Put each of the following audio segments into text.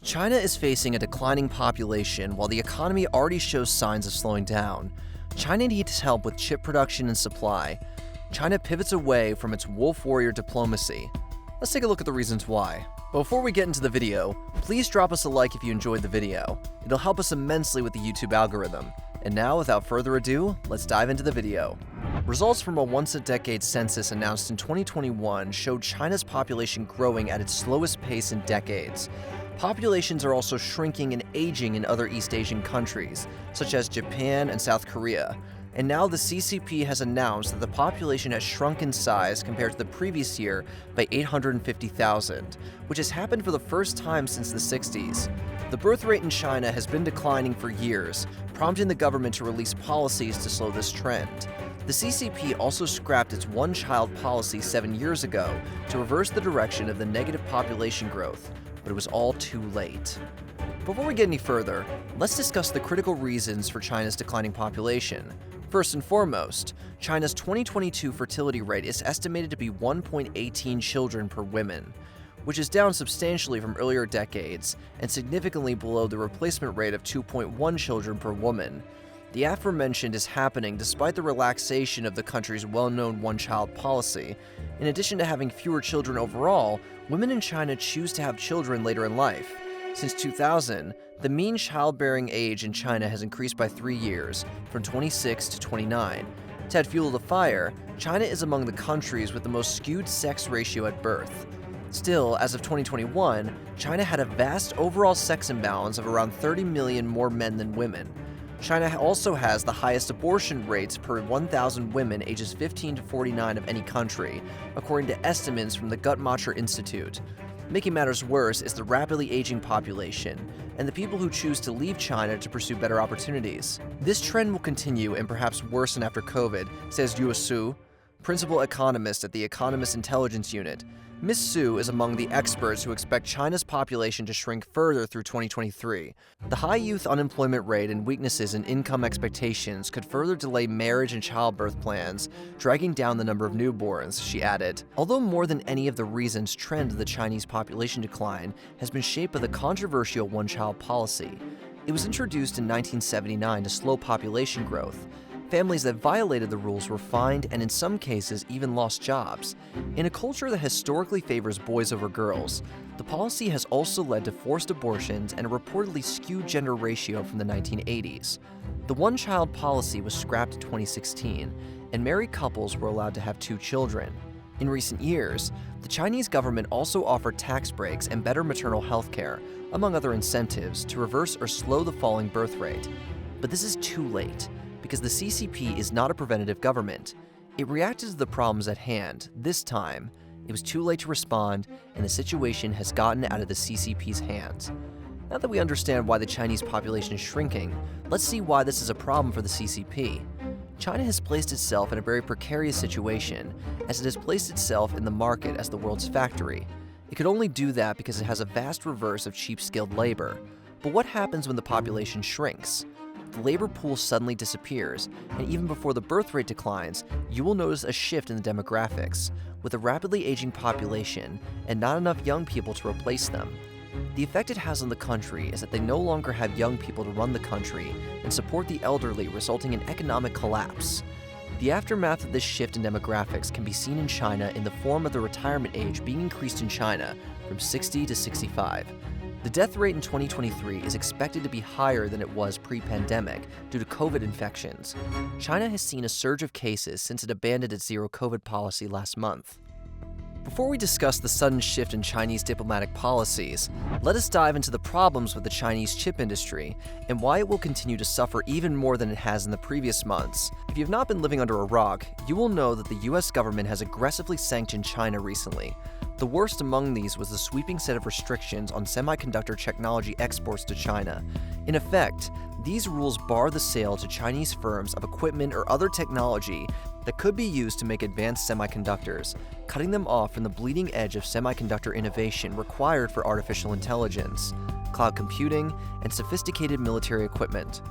China is facing a declining population while the economy already shows signs of slowing down. China needs help with chip production and supply. China pivots away from its wolf warrior diplomacy. Let's take a look at the reasons why. But before we get into the video, please drop us a like if you enjoyed the video. It'll help us immensely with the YouTube algorithm. And now, without further ado, let's dive into the video. Results from a once-a-decade census announced in 2021 showed China's population growing at its slowest pace in decades. Populations are also shrinking and aging in other East Asian countries, such as Japan and South Korea. And now the CCP has announced that the population has shrunk in size compared to the previous year by 850,000, which has happened for the first time since the 60s. The birth rate in China has been declining for years, prompting the government to release policies to slow this trend. The CCP also scrapped its one-child policy 7 years ago to reverse the direction of the negative population growth, but it was all too late. Before we get any further, let's discuss the critical reasons for China's declining population. First and foremost, China's 2022 fertility rate is estimated to be 1.18 children per woman, which is down substantially from earlier decades and significantly below the replacement rate of 2.1 children per woman. The aforementioned is happening despite the relaxation of the country's well-known one-child policy. In addition to having fewer children overall, women in China choose to have children later in life. Since 2000, the mean childbearing age in China has increased by 3 years, from 26 to 29. To add fuel to the fire, China is among the countries with the most skewed sex ratio at birth. Still, as of 2021, China had a vast overall sex imbalance of around 30 million more men than women. China also has the highest abortion rates per 1,000 women ages 15 to 49 of any country, according to estimates from the Guttmacher Institute. Making matters worse is the rapidly aging population and the people who choose to leave China to pursue better opportunities. This trend will continue and perhaps worsen after COVID, says Yu Su, principal economist at the Economist Intelligence Unit. Ms. Su is among the experts who expect China's population to shrink further through 2023. The high youth unemployment rate and weaknesses in income expectations could further delay marriage and childbirth plans, dragging down the number of newborns, she added. Although more than any of the reasons trend the Chinese population decline has been shaped by the controversial one-child policy. It was introduced in 1979 to slow population growth. Families that violated the rules were fined and in some cases even lost jobs. In a culture that historically favors boys over girls, the policy has also led to forced abortions and a reportedly skewed gender ratio from the 1980s. The one-child policy was scrapped in 2016, and married couples were allowed to have 2 children. In recent years, the Chinese government also offered tax breaks and better maternal health care, among other incentives, to reverse or slow the falling birth rate. But this is too late, because the CCP is not a preventative government. It reacted to the problems at hand. This time, it was too late to respond, and the situation has gotten out of the CCP's hands. Now that we understand why the Chinese population is shrinking, let's see why this is a problem for the CCP. China has placed itself in a very precarious situation, as it has placed itself in the market as the world's factory. It could only do that because it has a vast reverse of cheap skilled labor. But what happens when the population shrinks? The labor pool suddenly disappears, and even before the birth rate declines, you will notice a shift in the demographics, with a rapidly aging population and not enough young people to replace them. The effect it has on the country is that they no longer have young people to run the country and support the elderly, resulting in economic collapse. The aftermath of this shift in demographics can be seen in China in the form of the retirement age being increased in China from 60 to 65. The death rate in 2023 is expected to be higher than it was pre-pandemic due to COVID infections. China has seen a surge of cases since it abandoned its zero-COVID policy last month. Before we discuss the sudden shift in Chinese diplomatic policies, let us dive into the problems with the Chinese chip industry and why it will continue to suffer even more than it has in the previous months. If you have not been living under a rock, you will know that the US government has aggressively sanctioned China recently. The worst among these was the sweeping set of restrictions on semiconductor technology exports to China. In effect, these rules bar the sale to Chinese firms of equipment or other technology that could be used to make advanced semiconductors, cutting them off from the bleeding edge of semiconductor innovation required for artificial intelligence, cloud computing, and sophisticated military equipment.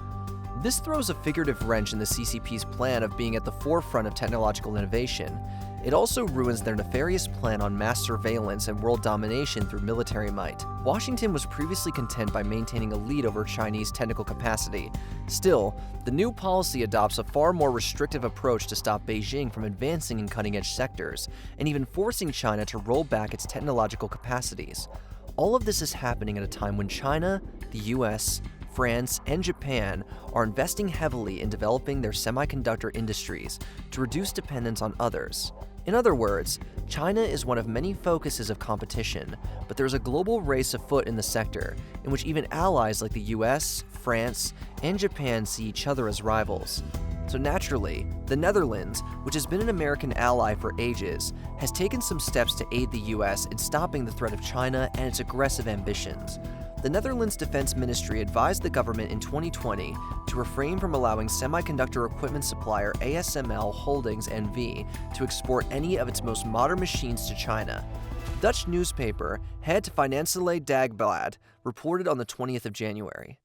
This throws a figurative wrench in the CCP's plan of being at the forefront of technological innovation. It also ruins their nefarious plan on mass surveillance and world domination through military might. Washington was previously content by maintaining a lead over Chinese technical capacity. Still, the new policy adopts a far more restrictive approach to stop Beijing from advancing in cutting-edge sectors, and even forcing China to roll back its technological capacities. All of this is happening at a time when China, the US, France, and Japan are investing heavily in developing their semiconductor industries to reduce dependence on others. In other words, China is one of many focuses of competition, but there's a global race afoot in the sector, in which even allies like the US, France, and Japan see each other as rivals. So naturally, the Netherlands, which has been an American ally for ages, has taken some steps to aid the US in stopping the threat of China and its aggressive ambitions. The Netherlands Defense Ministry advised the government in 2020 to refrain from allowing semiconductor equipment supplier ASML Holdings NV to export any of its most modern machines to China. Dutch newspaper Het Financiële Dagblad reported on the 20th of January.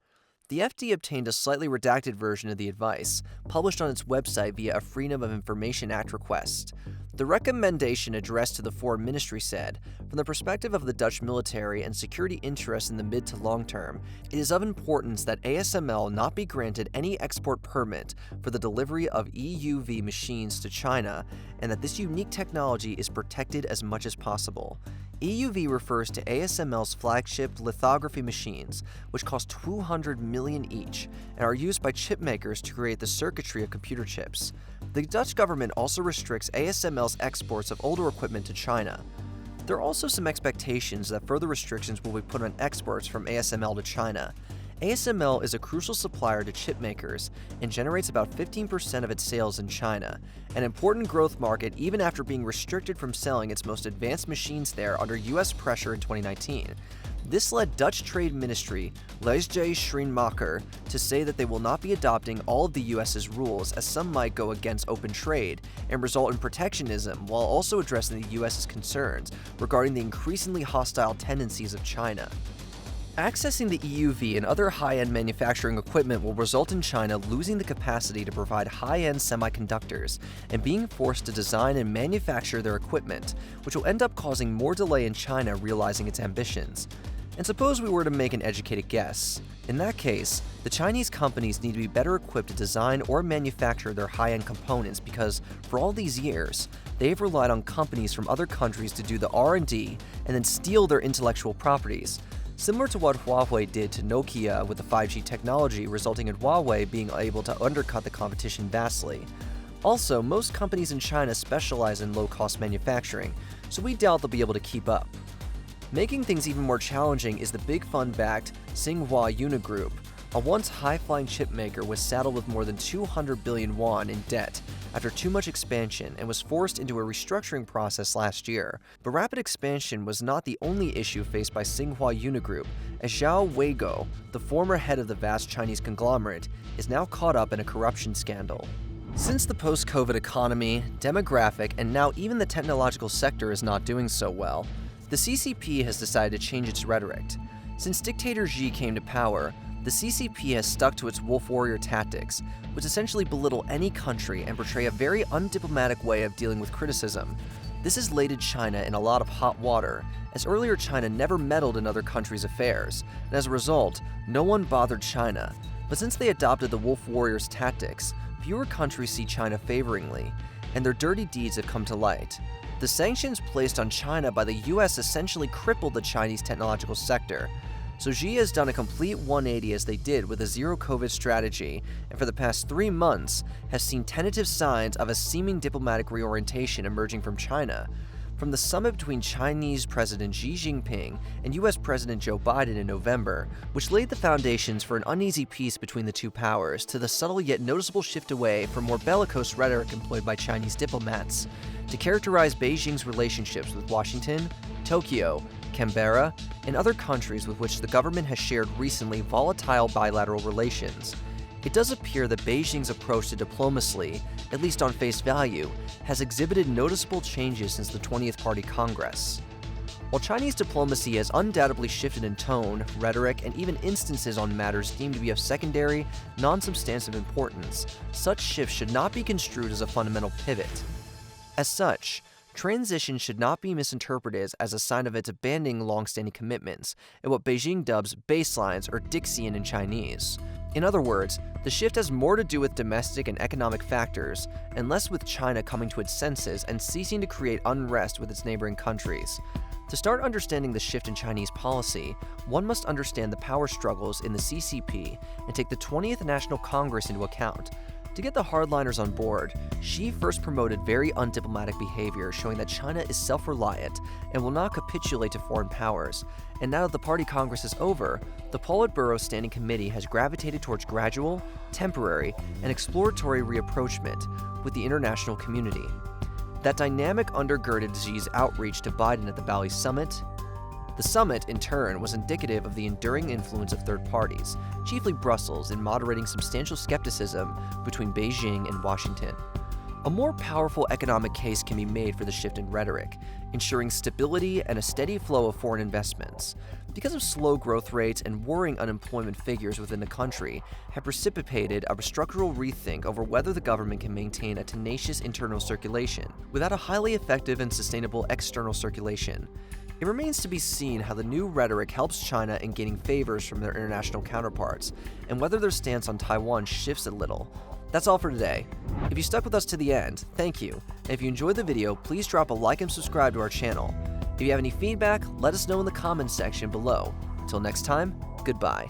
The FD obtained a slightly redacted version of the advice, published on its website via a Freedom of Information Act request. The recommendation addressed to the Foreign Ministry said, from the perspective of the Dutch military and security interests in the mid to long term, it is of importance that ASML not be granted any export permit for the delivery of EUV machines to China, and that this unique technology is protected as much as possible. EUV refers to ASML's flagship lithography machines, which cost $200 million each and are used by chip makers to create the circuitry of computer chips. The Dutch government also restricts ASML's exports of older equipment to China. There are also some expectations that further restrictions will be put on exports from ASML to China. ASML is a crucial supplier to chip makers and generates about 15% of its sales in China, an important growth market even after being restricted from selling its most advanced machines there under US pressure in 2019. This led Dutch Trade Ministry, Leesje Schrijnmacher, to say that they will not be adopting all of the US's rules, as some might go against open trade and result in protectionism, while also addressing the US's concerns regarding the increasingly hostile tendencies of China. Accessing the EUV and other high-end manufacturing equipment will result in China losing the capacity to provide high-end semiconductors and being forced to design and manufacture their equipment, which will end up causing more delay in China realizing its ambitions. And suppose we were to make an educated guess. In that case, the Chinese companies need to be better equipped to design or manufacture their high-end components because, for all these years, they've relied on companies from other countries to do the R&D and then steal their intellectual properties. Similar to what Huawei did to Nokia with the 5G technology, resulting in Huawei being able to undercut the competition vastly. Also, most companies in China specialize in low-cost manufacturing, so we doubt they'll be able to keep up. Making things even more challenging is the big fund-backed Tsinghua Unigroup. A once high-flying chip maker was saddled with more than 200 billion won in debt after too much expansion and was forced into a restructuring process last year. But rapid expansion was not the only issue faced by Tsinghua Unigroup, as Zhao Weiguo, the former head of the vast Chinese conglomerate, is now caught up in a corruption scandal. Since the post-COVID economy, demographic, and now even the technological sector is not doing so well, the CCP has decided to change its rhetoric. Since dictator Xi came to power, the CCP has stuck to its wolf warrior tactics, which essentially belittle any country and portray a very undiplomatic way of dealing with criticism. This has landed China in a lot of hot water, as earlier China never meddled in other countries' affairs, and as a result, no one bothered China. But since they adopted the wolf warrior's tactics, fewer countries see China favoringly, and their dirty deeds have come to light. The sanctions placed on China by the US essentially crippled the Chinese technological sector. So Xi has done a complete 180 as they did with a zero-COVID strategy, and for the past 3 months has seen tentative signs of a seeming diplomatic reorientation emerging from China. From the summit between Chinese President Xi Jinping and US President Joe Biden in November, which laid the foundations for an uneasy peace between the two powers, to the subtle yet noticeable shift away from more bellicose rhetoric employed by Chinese diplomats to characterize Beijing's relationships with Washington, Tokyo, Canberra, and other countries with which the government has shared recently volatile bilateral relations. It does appear that Beijing's approach to diplomacy, at least on face value, has exhibited noticeable changes since the 20th Party Congress. While Chinese diplomacy has undoubtedly shifted in tone, rhetoric, and even instances on matters deemed to be of secondary, non-substantive importance, such shifts should not be construed as a fundamental pivot. As such, Transition should not be misinterpreted as a sign of its abandoning long-standing commitments and what Beijing dubs baselines or Dixian in Chinese. In other words, the shift has more to do with domestic and economic factors, and less with China coming to its senses and ceasing to create unrest with its neighboring countries. To start understanding the shift in Chinese policy, one must understand the power struggles in the CCP and take the 20th National Congress into account. To get the hardliners on board, Xi first promoted very undiplomatic behavior, showing that China is self-reliant and will not capitulate to foreign powers. And now that the Party Congress is over, the Politburo Standing Committee has gravitated towards gradual, temporary, and exploratory reapproachment with the international community. That dynamic undergirded Xi's outreach to Biden at the Bali Summit. The summit, in turn, was indicative of the enduring influence of third parties, chiefly Brussels, in moderating substantial skepticism between Beijing and Washington. A more powerful economic case can be made for the shift in rhetoric, ensuring stability and a steady flow of foreign investments. Because of slow growth rates and worrying unemployment figures within the country have precipitated a structural rethink over whether the government can maintain a tenacious internal circulation without a highly effective and sustainable external circulation. It remains to be seen how the new rhetoric helps China in gaining favors from their international counterparts, and whether their stance on Taiwan shifts a little. That's all for today. If you stuck with us to the end, thank you. And if you enjoyed the video, please drop a like and subscribe to our channel. If you have any feedback, let us know in the comments section below. Until next time, goodbye.